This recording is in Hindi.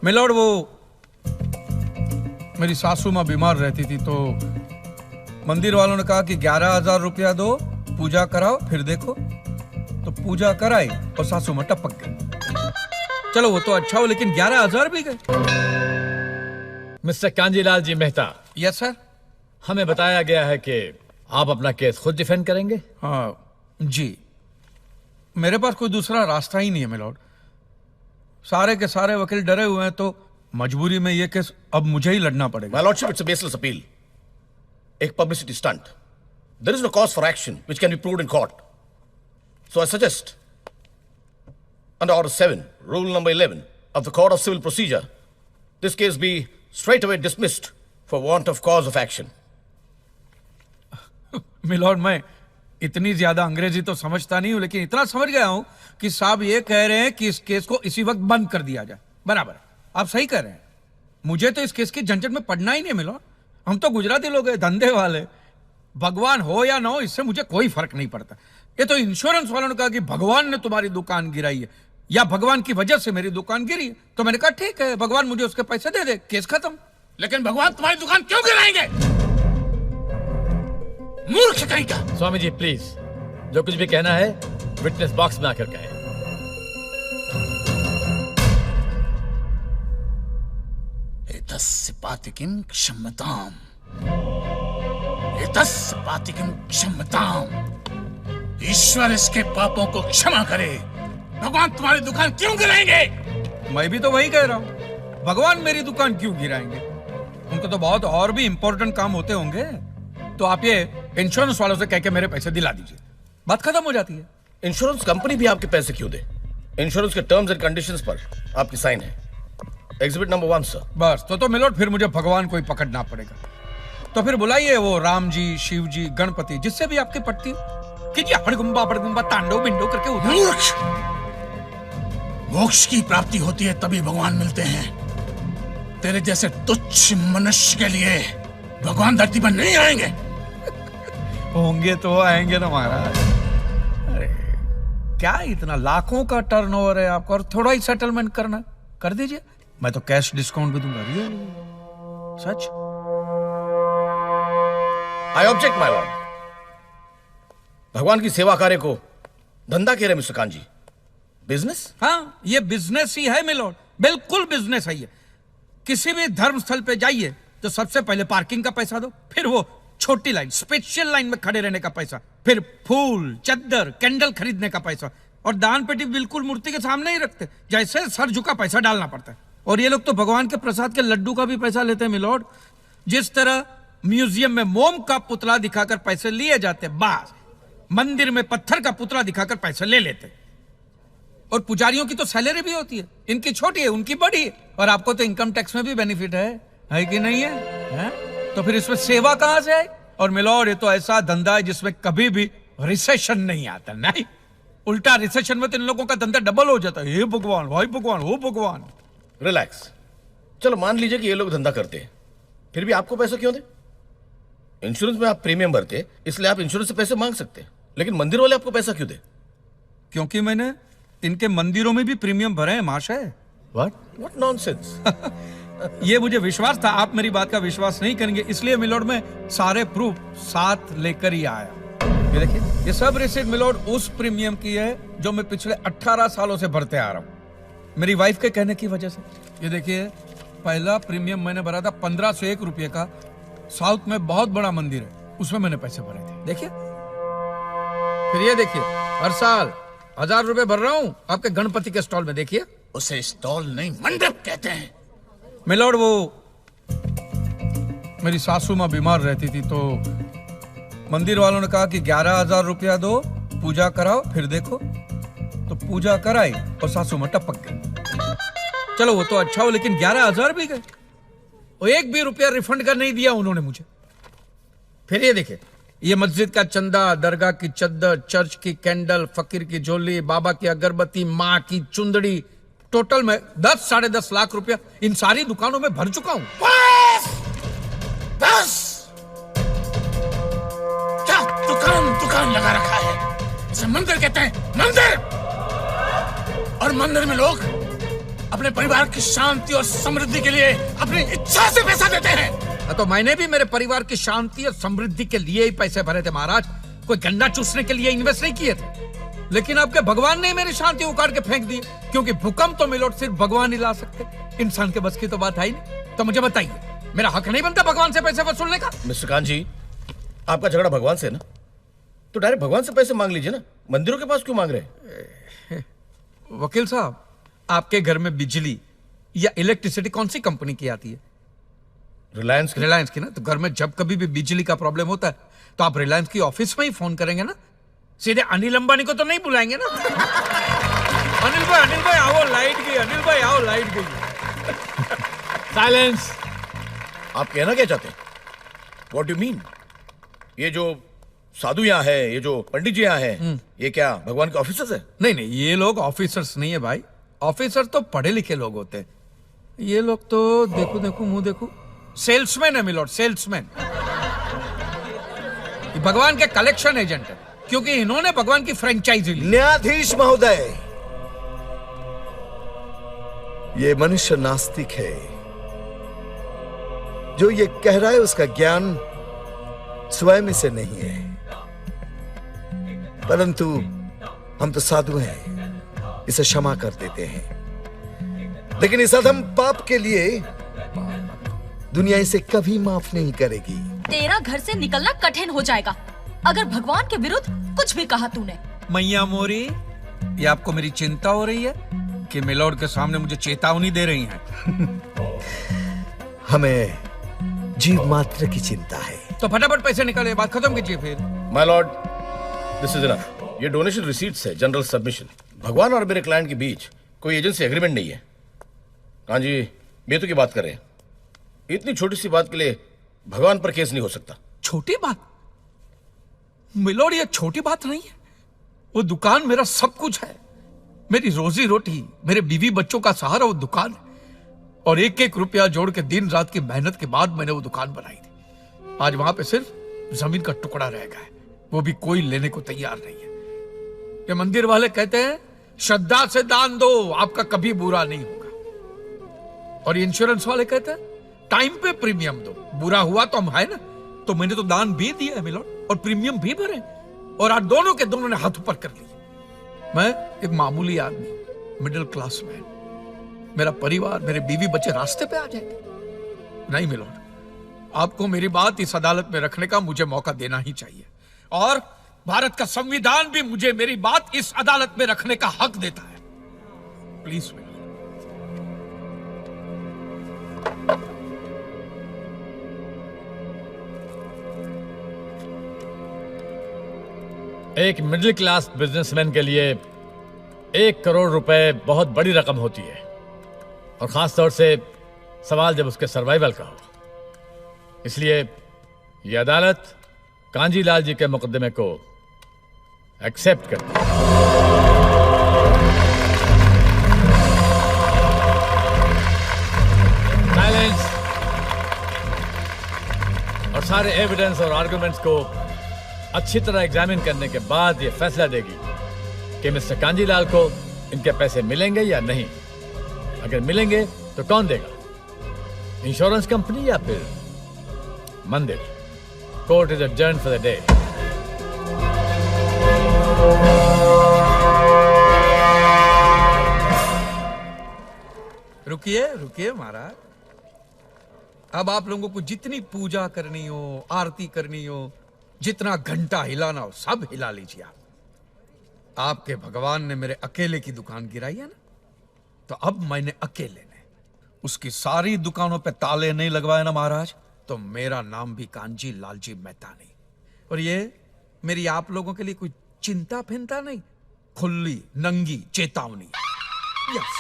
मिलॉर्ड, वो मेरी सासू माँ बीमार रहती थी तो मंदिर वालों ने कहा कि 11,000 रुपया दो, पूजा कराओ फिर देखो। तो पूजा कराई और सासू माँ टपक गई। चलो वो तो अच्छा हो, लेकिन 11,000 भी गए। Mister Kanjilal ji Mehta. Yes sir. हमें बताया गया है कि आप अपना केस खुद डिफेंड करेंगे। हाँ जी, मेरे पास कोई दूसरा रास्ता ही नहीं है मिलॉर्ड। सारे के सारे वकील डरे हुए हैं तो मजबूरी में ये केस अब मुझे ही लड़ना पड़ेगा। My lordship, it's a baseless appeal. एक publicity stunt. There is no cause for action which can be proved in court. So I suggest, under Order 7, Rule number 11 of the Code of Civil Procedure, this case be straight away dismissed for want of cause of action. My lord, मैं इतनी ज्यादा अंग्रेजी तो समझता नहीं हूं, लेकिन इतना समझ गया हूं कि साहब ये कह रहे हैं कि इस केस को इसी वक्त बंद कर दिया जाए। बराबर, आप सही कह रहे हैं। मुझे तो इस केस की झंझट में पड़ना ही नहीं है मिलॉर्ड। हम तो गुजराती लोग हैं, धंधे वाले। भगवान हो या ना हो, इससे मुझे कोई फर्क नहीं पड़ता। ये तो इंश्योरेंस वालों ने कहा कि भगवान ने तुम्हारी दुकान गिराई है या भगवान की वजह से मेरी दुकान गिरी है, तो मैंने कहा ठीक है, भगवान मुझे उसके पैसे दे दे, केस खत्म। लेकिन भगवान तुम्हारी दुकान क्यों गिराएंगे? मूर्ख कहीं का। स्वामी जी प्लीज, जो कुछ भी कहना है विटनेस बॉक्स में आकर कहें। एतस्पातिकिं क्षम्यताम्, एतस्पातिकिं क्षम्यताम्। ईश्वर इसके पापों को क्षमा करे। भगवान तुम्हारी दुकान क्यों गिराएंगे? मैं भी तो वही कह रहा हूं, भगवान मेरी दुकान क्यों गिराएंगे? उनको तो बहुत और भी इंपॉर्टेंट काम होते होंगे। तो आप ये इंश्योरेंस वालों से कह के मेरे पैसे दिला दीजिए, बात खत्म हो जाती है। इंश्योरेंस कंपनी भी आपके पैसे क्यों दे? इंश्योरेंस के टर्म्स एंड कंडीशंस पर आपकी साइन है। Exhibit number 1 sir. बस तो मिलॉर्ड, फिर मुझे भगवान को ही पकड़ना पड़ेगा। तो फिर बुलाइए वो राम जी, शिव जी, गणपति, जिससे भी आपकी पट्टी हो। कीजिए हड़गुम्बा तांडव बिंडो करके उधर। मूर्ख! मोक्ष की प्राप्ति होती है तभी भगवान मिलते हैं। तेरे जैसे तुच्छ मनुष्य के लिए भगवान धरती पर नहीं आएंगे। होंगे तो आएंगे ना महाराज। अरे क्या इतना लाखों का टर्नओवर है आपका, और थोड़ा ही सेटलमेंट करना, कर दीजिए। मैं तो कैश डिस्काउंट भी दूंगा। Real such. I object my Lord. भगवान की सेवा कार्य को धंधा कह रहे मिस्टर कांजी? बिजनेस? हाँ, ये बिजनेस ही है मिलॉर्ड, बिल्कुल बिजनेस है ये। किसी भी धर्म स्थल पे जाइए तो सबसे पहले पार्किंग का पैसा दो, फिर वो छोटी लाइन, स्पेशल लाइन में खड़े रहने का पैसा, फिर फूल, चद्दर, कैंडल खरीदने का पैसा, और दान पेटी बिल्कुल मूर्ति के सामने ही रखते, जैसे सर झुका पैसा डालना पड़ता है। और ये लोग तो भगवान के प्रसाद के लड्डू का भी पैसा लेते हैं मिलॉर्ड। जिस तरह म्यूजियम में मोम का पुतला दिखाकर पैसे लिए जाते, बस मंदिर में पत्थर का पुतला दिखाकर पैसे ले लेते। और पुजारियों की तो सैलरी भी होती है, इनकी छोटी है, उनकी बड़ी है। और आपको तो इनकम टैक्स में भी बेनिफिट है कि नहीं है? तो फिर इसमें सेवा कहां से आए? और मिलॉर्ड, ये तो ऐसा धंधा है जिसमें कभी भी रिसेशन नहीं आता। नहीं, उल्टा रिसेशन में तो इन लोगों का धंधा डबल हो जाता है। हे भगवान, भाई भगवान, हो भगवान। रिलैक्स। चलो मान लीजिए कि ये लोग धंधा करते हैं, फिर भी आपको पैसे क्यों दे? इंश्योरेंस में आप प्रीमियम भरते, इसलिए आप इंश्योरेंस से पैसे मांग सकते हैं, लेकिन मंदिर वाले आपको पैसा क्यों दे? क्योंकि मैंने इनके मंदिरों में भी प्रीमियम भरे हैं महाशय। What nonsense? ये मुझे विश्वास था आप मेरी बात का विश्वास नहीं करेंगे, इसलिए मिलॉर्ड मैं सारे प्रूफ साथ लेकर ही आया। ये देखिए, ये सब रिसीट मिलॉर्ड उस प्रीमियम की है जो मैं पिछले 18 सालों से भरते आ रहा हूँ, मेरी वाइफ के कहने की वजह से। ये देखिए, पहला प्रीमियम मैंने भरा था 1501 रुपये का। साउथ में बहुत बड़ा मंदिर है, उसमें मैंने पैसे भरे थे। देखिए, फिर ये देखिए, हर साल 1000 रुपए भर रहा हूँ आपके गणपति के स्टॉल में। देखिए, उसे स्टॉल नहीं मंडप कहते हैं। मिलॉर्ड, वो मेरी सासू माँ बीमार रहती थी तो मंदिर वालों ने कहा कि 11,000 रुपया दो, पूजा कराओ फिर देखो। तो पूजा कराई और सासू माँ टपक गई। चलो वो तो अच्छा हो, लेकिन 11,000 भी गए, और एक भी रुपया रिफंड का नहीं दिया उन्होंने मुझे। फिर ये देखिए, ये मस्जिद का चंदा, दरगाह की चद्दर, चर्च की कैंडल, फकीर की झोली, बाबा की अगरबत्ती, माँ की चुंदड़ी, टोटल में 10-10.5 लाख रुपया इन सारी दुकानों में भर चुका हूं। बस क्या दुकान लगा रखा है? इसे मंदिर कहते हैं, मंदिर। और मंदिर में लोग अपने परिवार की शांति और समृद्धि के लिए अपनी इच्छा से पैसा देते हैं। तो मैंने भी मेरे परिवार की शांति और समृद्धि के लिए ही पैसे भरे थे महाराज, कोई गन्ना चूसने के लिए इन्वेस्ट नहीं किए थे। लेकिन आपके भगवान ने मेरी शांति उखाड़ के फेंक दी, क्योंकि भूकंप तो मिलोट सिर्फ भगवान ही ला सकते, इंसान के बस की तो बात है ही नहीं। तो मुझे बताइए, मेरा हक नहीं बनता भगवान से पैसे वसूलने का? मिस्टर कांत जी, आपका झगड़ा भगवान से ना, तो डायरेक्ट भगवान से पैसे मांग लीजिए ना, मंदिरों के पास क्यों मांग रहे हैं? वकील साहब, आपके घर में बिजली या इलेक्ट्रिसिटी कौन सी कंपनी की आती है? रिलायंस की ना। तो घर में जब कभी भी बिजली का प्रॉब्लम होता है तो आप रिलायंस की ऑफिस में ही फोन करेंगे ना, सीधे अनिल अंबानी को तो नहीं बुलाएंगे ना। अनिल भाई आओ, लाइट गई। अनिल भाई आओ, लाइट गई। साइलेंस। आप कहना क्या चाहते हैं? What do mean? ये जो साधु यहाँ है, ये जो पंडित जी यहाँ है, ये क्या भगवान के ऑफिसर्स है? नहीं, ये लोग ऑफिसर्स नहीं है भाई। ऑफिसर तो पढ़े लिखे लोग होते हैं, ये लोग तो देखो मुंह देखो, सेल्समैन है मिलोड, सेल्समैन। भगवान के कलेक्शन एजेंट है, क्योंकि इन्होंने भगवान की फ्रेंचाइजी ली। न्यायाधीश महोदय, ये मनुष्य नास्तिक है। जो ये कह रहा है उसका ज्ञान स्वयं से नहीं है, परंतु हम तो साधु हैं, इसे क्षमा कर देते हैं। लेकिन इस अधम पाप के लिए दुनिया इसे कभी माफ नहीं करेगी। तेरा घर से निकलना कठिन हो जाएगा अगर भगवान के विरुद्ध कुछ भी कहा तूने। मैया मोरी, ये आपको मेरी चिंता हो रही है कि मिलोड के सामने मुझे चेतावनी दे रही हैं? हमें जीव मात्र की चिंता है। तो फटाफट पैसे निकाले, बात खत्म कीजिए फिर। My Lord, this is enough. ये डोनेशन रिसीट्स है, जनरल सबमिशन। भगवान और मेरे क्लाइंट के बीच कोई एजेंसी एग्रीमेंट नहीं है। कांत जी बेतु की बात कर रहे हैं, इतनी छोटी सी बात के लिए भगवान पर केस नहीं हो सकता। छोटी बात मिलोड, ये छोटी बात नहीं है। वो दुकान मेरा सब कुछ है, मेरी रोजी रोटी, मेरे बीवी बच्चों का सहारा वो दुकान है। और एक एक रुपया जोड़ के दिन रात की मेहनत के बाद मैंने वो दुकान बनाई थी। आज वहां पे सिर्फ जमीन का टुकड़ा रह गया है, वो भी कोई लेने को तैयार नहीं है। ये मंदिर वाले कहते हैं श्रद्धा से दान दो, आपका कभी बुरा नहीं होगा। और इंश्योरेंस वाले कहते हैं टाइम पे प्रीमियम दो, बुरा हुआ तो हम है ना। तो मैंने तो दान भी दिया है मिलोड, और प्रीमियम भी भरे, और आज दोनों के दोनों ने हाथ ऊपर कर लिए। मैं एक मामूली आदमी, मिडिल क्लास मैन, मेरा परिवार, मेरे बीवी बच्चे रास्ते पे आ जाएंगे। नहीं मिलोड, आपको मेरी बात इस अदालत में रखने का मुझे मौका देना ही चाहिए, और भारत का संविधान भी मुझे मेरी बात इस अदालत में रखने का हक देता है। Please milord. एक मिडिल क्लास बिजनेसमैन के लिए 1 करोड़ रुपए बहुत बड़ी रकम होती है, और खास तौर से सवाल जब उसके सर्वाइवल का हो। इसलिए यह अदालत कांजी लाल जी के मुकदमे को एक्सेप्ट करती है। साइलेंस। और सारे एविडेंस और आर्गुमेंट्स को अच्छी तरह एग्जामिन करने के बाद यह फैसला देगी कि मिस्टर कांजीलाल को इनके पैसे मिलेंगे या नहीं। अगर मिलेंगे तो कौन देगा, इंश्योरेंस कंपनी या फिर मंदिर? Court is adjourned for the day. रुकिए महाराज, अब आप लोगों को जितनी पूजा करनी हो, आरती करनी हो, जितना घंटा हिलाना हो, सब हिला लीजिए आप। आपके भगवान ने मेरे अकेले की दुकान गिराई है ना, तो अब मैंने अकेले ने उसकी सारी दुकानों पे ताले नहीं लगवाए ना महाराज, तो मेरा नाम भी कांजी लालजी मेहता नहीं। और ये मेरी आप लोगों के लिए कोई चिंता फिंता नहीं, खुली नंगी चेतावनी। यस।